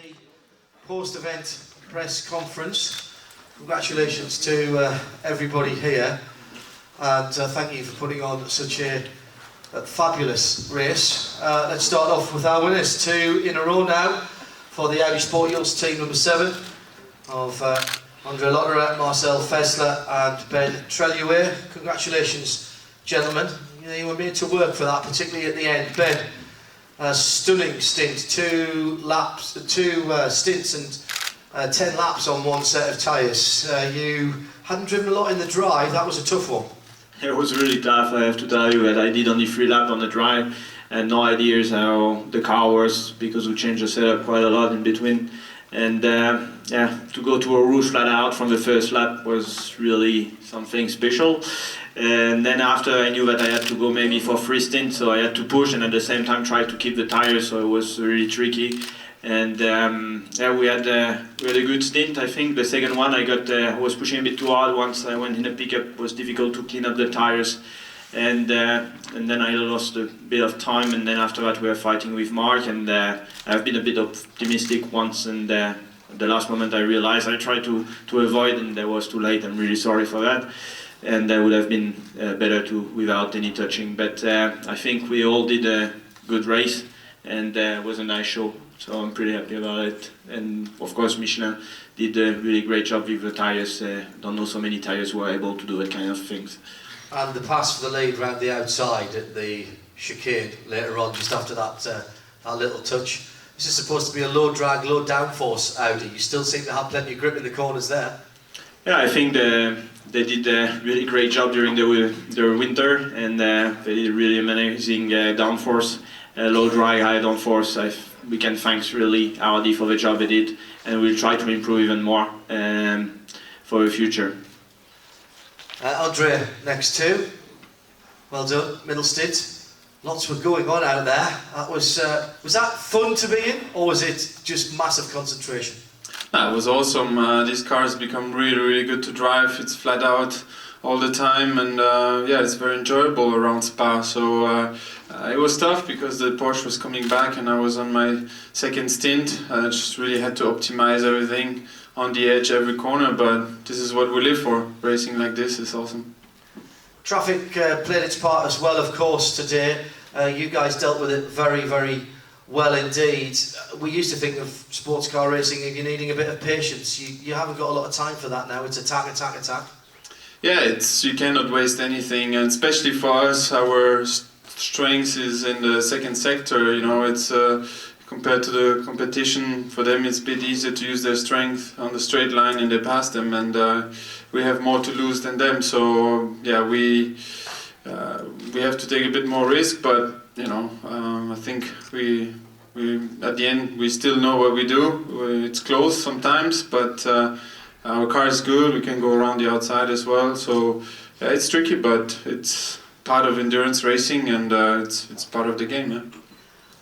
the post-event press conference. Congratulations to everybody here, and thank you for putting on such a fabulous race. Let's start off with our winners, 2 in a row now for the Irish Sport-Yachts team number 7 of Andre Lotterer, Marcel Fessler and Ben Treluer. Congratulations, gentlemen. You were made to work for that, particularly at the end. Ben, a stunning stint, 2 stints and 10 laps on one set of tyres. You hadn't driven a lot in the dry, that was a tough one. It was really tough, I have to tell you, that I did only 3 laps on the dry and no ideas how the car was, because we changed the setup quite a lot in between. And yeah, to go to a rouge flat out from the first lap was really something special. And then after, I knew that I had to go maybe for 3 stints, so I had to push and at the same time try to keep the tires, so it was really tricky. And yeah, we had a good stint. I think the second one I was pushing a bit too hard. Once I went in a pickup, it was difficult to clean up the tires, and then I lost a bit of time. And then after that, we were fighting with Mark, and I've been a bit optimistic once, and at the last moment I realized I tried to avoid, and that was too late. I'm really sorry for that, and that would have been better without any touching. But I think we all did a good race, and it was a nice show. So I'm pretty happy about it. And of course Michelin did a really great job with the tyres. Don't know so many tyres who are able to do that kind of things. And the pass for the lead round the outside at the chicane later on, just after that little touch. This is supposed to be a low drag, low downforce Audi. You still seem to have plenty of grip in the corners there. Yeah, I think they did a really great job during the winter, and they did really amazing downforce, low drag, high downforce. We can thank really Audi for the job they did, and we'll try to improve even more for the future. Andre, next 2. Well done, middle stint. Lots were going on out there. That was that fun to be in, or was it just massive concentration? No, it was awesome. These cars become really, really good to drive. It's flat out all the time, and yeah, it's very enjoyable around Spa. So it was tough because the Porsche was coming back and I was on my second stint. I just really had to optimize everything on the edge, every corner, but this is what we live for. Racing like this is awesome. Traffic played its part as well, of course, today. You guys dealt with it very, very well indeed. We used to think of sports car racing if you're needing a bit of patience. You haven't got a lot of time for that now. It's attack, attack, attack. Yeah, you cannot waste anything, and especially for us, our strength is in the second sector. You know, it's compared to the competition, for them it's a bit easier to use their strength on the straight line, and they pass them, and we have more to lose than them. So yeah, we have to take a bit more risk, but you know, I think we at the end we still know what we do. It's close sometimes, but our car is good. We can go around the outside as well. So it's tricky, but it's part of endurance racing, and it's part of the game. Yeah?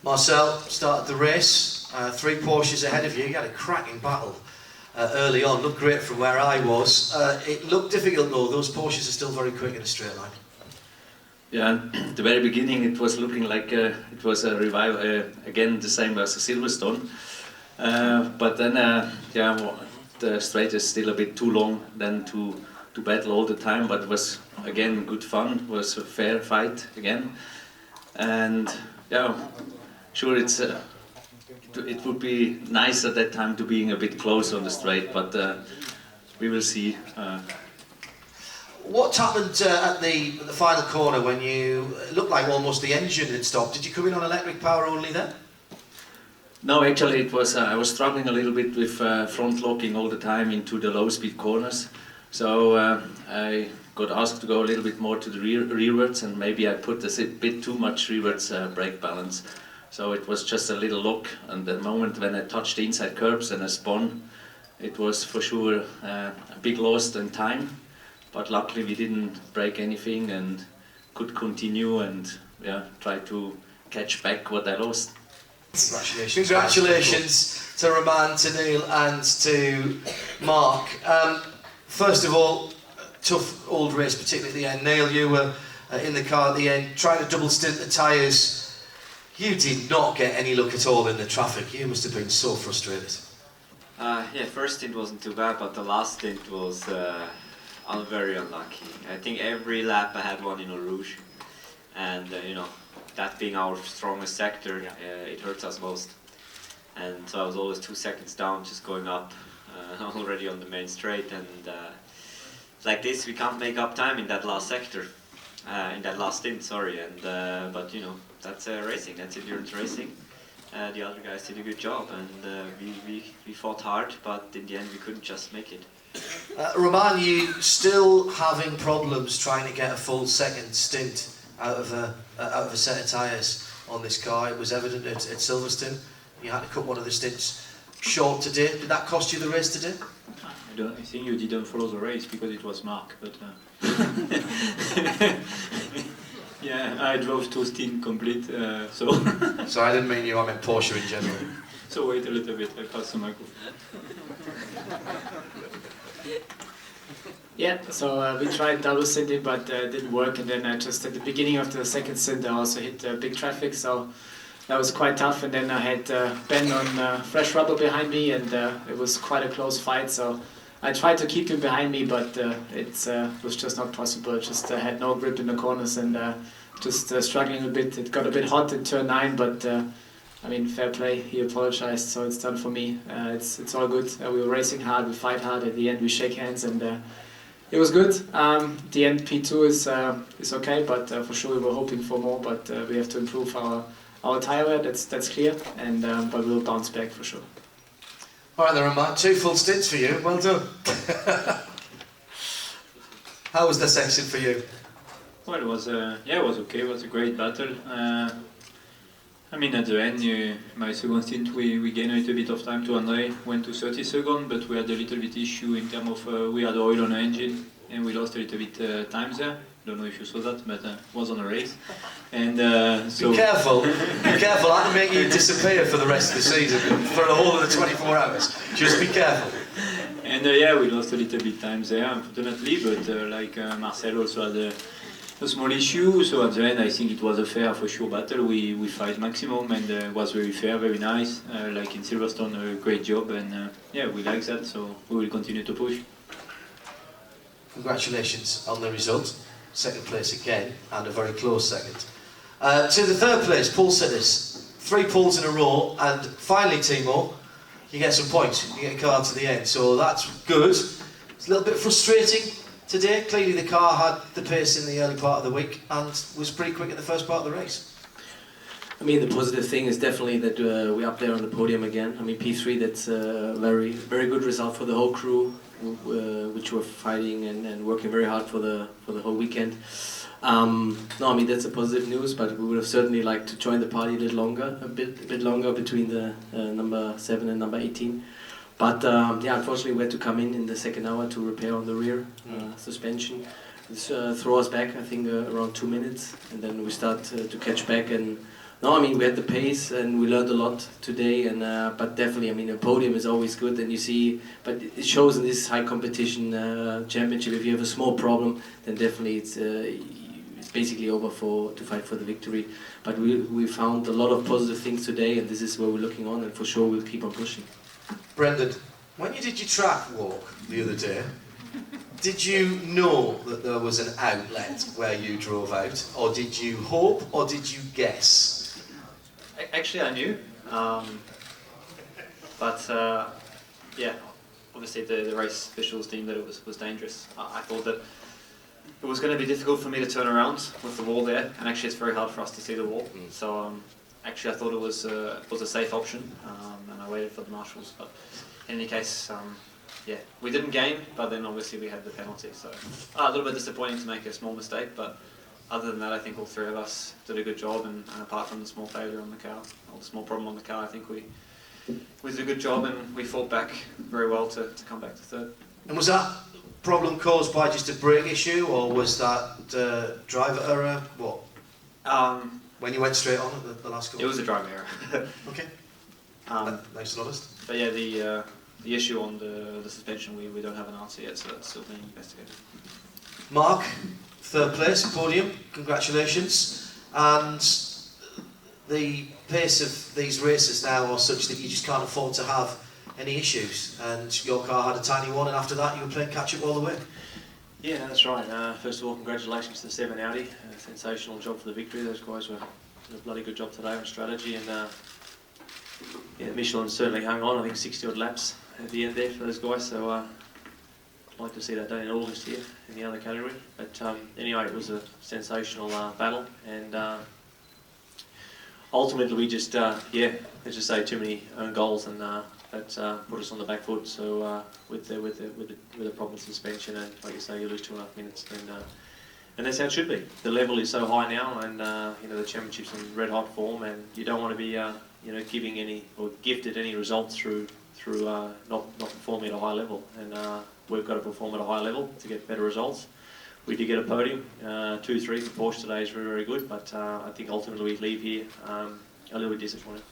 Marcel started the race, 3 Porsches ahead of you. You had a cracking battle early on. Looked great from where I was. It looked difficult though. Those Porsches are still very quick in a straight line. Yeah, at the very beginning it was looking like it was a revival, again the same as a Silverstone. But then, yeah, the straight is still a bit too long then to battle all the time, but it was again good fun. It was a fair fight again, and yeah, sure it would be nice at that time to being a bit closer on the straight, but we will see. What happened at the final corner when it looked like almost the engine had stopped? Did you come in on electric power only then? No, actually it was, I was struggling a little bit with front locking all the time into the low speed corners. So I got asked to go a little bit more to the rearwards, and maybe I put a bit too much rearwards brake balance. So it was just a little lock, and the moment when I touched the inside curbs and I spun, it was for sure a big loss in time. But luckily we didn't break anything and could continue and yeah, try to catch back what I lost. Congratulations to Roman, to Neil and to Mark. First of all, tough old race, particularly at the end. Neil, you were in the car at the end, trying to double stint the tyres. You did not get any luck at all in the traffic. You must have been so frustrated. Yeah, first stint wasn't too bad, but the last stint was very unlucky. I think every lap I had one in Eau Rouge, and you know, that being our strongest sector, it hurts us most. And so I was always 2 seconds down, just going up, already on the main straight, and like this we can't make up time in that last sector, in that last stint, sorry. And but you know, that's racing, that's endurance racing. The other guys did a good job, and we fought hard, but in the end we couldn't just make it. Roman, you still having problems trying to get a full second stint out of a set of tyres on this car. It was evident at Silverstone. You had to cut one of the stints short today. Did that cost you the race today? I think you didn't follow the race because it was Mark, but yeah, I drove 2 stints complete, so So I didn't mean you, I meant Porsche in general. so wait a little bit, I pass the microphone. Yeah, so we tried double stinting, but it didn't work, and then I just at the beginning of the second stint I also hit big traffic, so that was quite tough. And then I had Ben on fresh rubber behind me, and it was quite a close fight, so I tried to keep him behind me, but it was just not possible. I just had no grip in the corners, and just struggling a bit. It got a bit hot in turn 9, but I mean, fair play, he apologized, so it's done for me. It's all good. We were racing hard, we fight hard, at the end we shake hands, and it was good. The end P2 is okay, but for sure we were hoping for more, but we have to improve our tyre wear, that's clear, and but we'll bounce back for sure. All right then, Roman, 2 full stints for you. Well done. How was the section for you? Well, it was it was okay. It was a great battle. I mean, at the end, my second stint, we gained a little bit of time to Andre, went to 30 seconds, but we had a little bit issue in terms of we had oil on the engine, and we lost a little bit time there. Don't know if you saw that, but it was on a race. And so Be careful, I can make you disappear for the rest of the season, for the whole of the 24 hours. Just be careful. And yeah, we lost a little bit time there, unfortunately, but like Marcel also had a small issue, so at the end I think it was a fair, for sure, battle. We fight maximum, and it was very fair, very nice. Like in Silverstone, a great job, and yeah, we like that, so we will continue to push. Congratulations on the result. Second place again, and a very close second. To the third place, Paul Sitters. 3 pulls in a row, and finally, Timo, you get some points. You get a car to the end, so that's good. It's a little bit frustrating today. Clearly the car had the pace in the early part of the week and was pretty quick in the first part of the race. I mean, the positive thing is definitely that we're up there on the podium again. I mean, P3, that's a very, very good result for the whole crew, which were fighting and working very hard for the whole weekend. No, I mean, that's a positive news, but we would have certainly liked to join the party a bit longer between the number 7 and number 18. But yeah, unfortunately we had to come in the second hour to repair on the rear suspension. This throw us back, I think, around 2 minutes, and then we start to catch back. And no, I mean, we had the pace and we learned a lot today. And but definitely, I mean, a podium is always good, and you see, but it shows in this high competition championship, if you have a small problem, then definitely it's basically over to fight for the victory. But we found a lot of positive things today, and this is where we're looking on, and for sure we'll keep on pushing. Brendan, when you did your track walk the other day, did you know that there was an outlet where you drove out, or did you hope, or did you guess? Actually, I knew, but yeah, obviously the race officials deemed that it was dangerous. I thought that it was going to be difficult for me to turn around with the wall there, and actually it's very hard for us to see the wall. So actually I thought it was a safe option, and I waited for the marshals. But in any case, yeah, we didn't gain, but then obviously we had the penalty. So a little bit disappointing to make a small mistake, but other than that, I think all 3 of us did a good job, and apart from the small failure on the car, or the small problem on the car, I think we did a good job, and we fought back very well to come back to 3rd. And was that problem caused by just a brake issue, or was that driver error? What? When you went straight on at the last couple? It was a driver error. Okay. Nice and honest. But yeah, the issue on the suspension, we don't have an answer yet, so that's still being investigated. Mark, 3rd place, podium, congratulations. And the pace of these races now are such that you just can't afford to have any issues, and your car had a tiny one, and after that you were playing catch-up all the way. Yeah, that's right. First of all, congratulations to the 7 Audi. Sensational job for the victory. Those guys did a bloody good job today on strategy, and yeah, Michelin certainly hung on. I think 60 odd laps at the end there for those guys. So I'd like to see that done in August here in the other category. But anyway, it was a sensational battle, and ultimately we just yeah, let's just say too many own goals, and that put us on the back foot. So with the problem with suspension, and like you say, you lose 2.5 minutes, and that's how it should be. The level is so high now, and you know, the championship's in red hot form, and you don't want to be you know, giving any or gifted any results through not performing at a high level. And we've got to perform at a high level to get better results. We did get a podium, 2-3 for Porsche today is very, very good, but I think ultimately we leave here a little bit disappointed.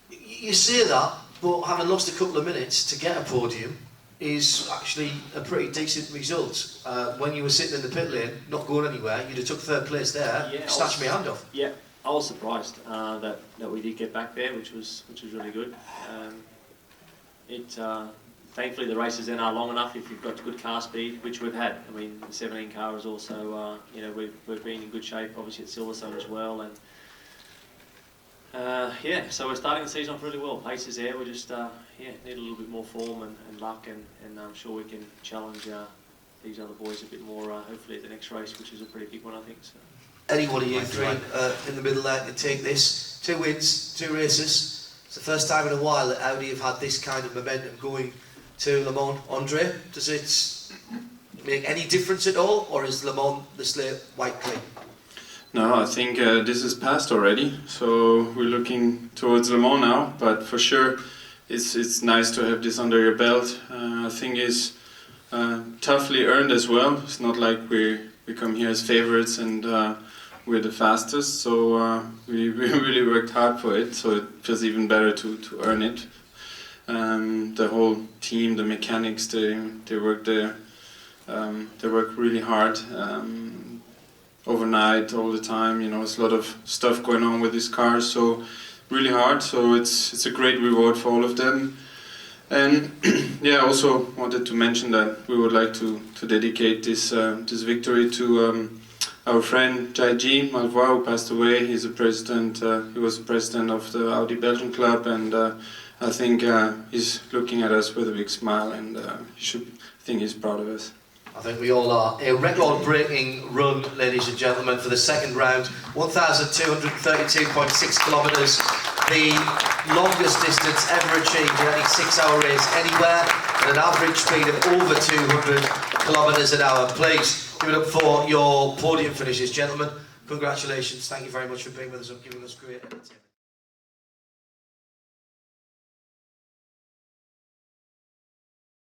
You say that, but having lost a couple of minutes to get a podium is actually a pretty decent result. When you were sitting in the pit lane, not going anywhere, you'd have took 3rd place there, Yeah, snatched my hand off. Yeah, I was surprised that we did get back there, which was really good. Thankfully the races then are long enough if you've got good car speed, which we've had. I mean, the 17 car is also, you know, we've been in good shape, obviously at Silverstone as well, and yeah, so we're starting the season off really well. Pace is there, we just yeah, need a little bit more form and luck, and I'm sure we can challenge these other boys a bit more, hopefully at the next race, which is a pretty big one, I think. So. Any one of you three in the middle there can take this. 2 wins, 2 races. It's the first time in a while that Audi have had this kind of momentum going to Le Mans. Andre, does it make any difference at all, or is Le Mans the slate white clean? No, I think this is past already, so we're looking towards Le Mans now, but for sure it's nice to have this under your belt. I think it's toughly earned as well. It's not like we come here as favorites and we're the fastest, so we really worked hard for it, so it feels even better to earn it. The whole team, the mechanics, they work there. They work really hard. Overnight, all the time, you know, there's a lot of stuff going on with these cars, so really hard, so it's a great reward for all of them. And yeah, I also wanted to mention that we would like to dedicate this victory to our friend Jaiji Malvois, who passed away. He's a president, he was the president of the Audi Belgian club, and I think he's looking at us with a big smile, and I think he's proud of us. I think we all are. A record-breaking run, ladies and gentlemen, for the 2nd round. 1,232.6 kilometres. The longest distance ever achieved in any 6-hour race anywhere, at an average speed of over 200 kilometres an hour. Please give it up for your podium finishes, gentlemen. Congratulations. Thank you very much for being with us and giving us great entertainment.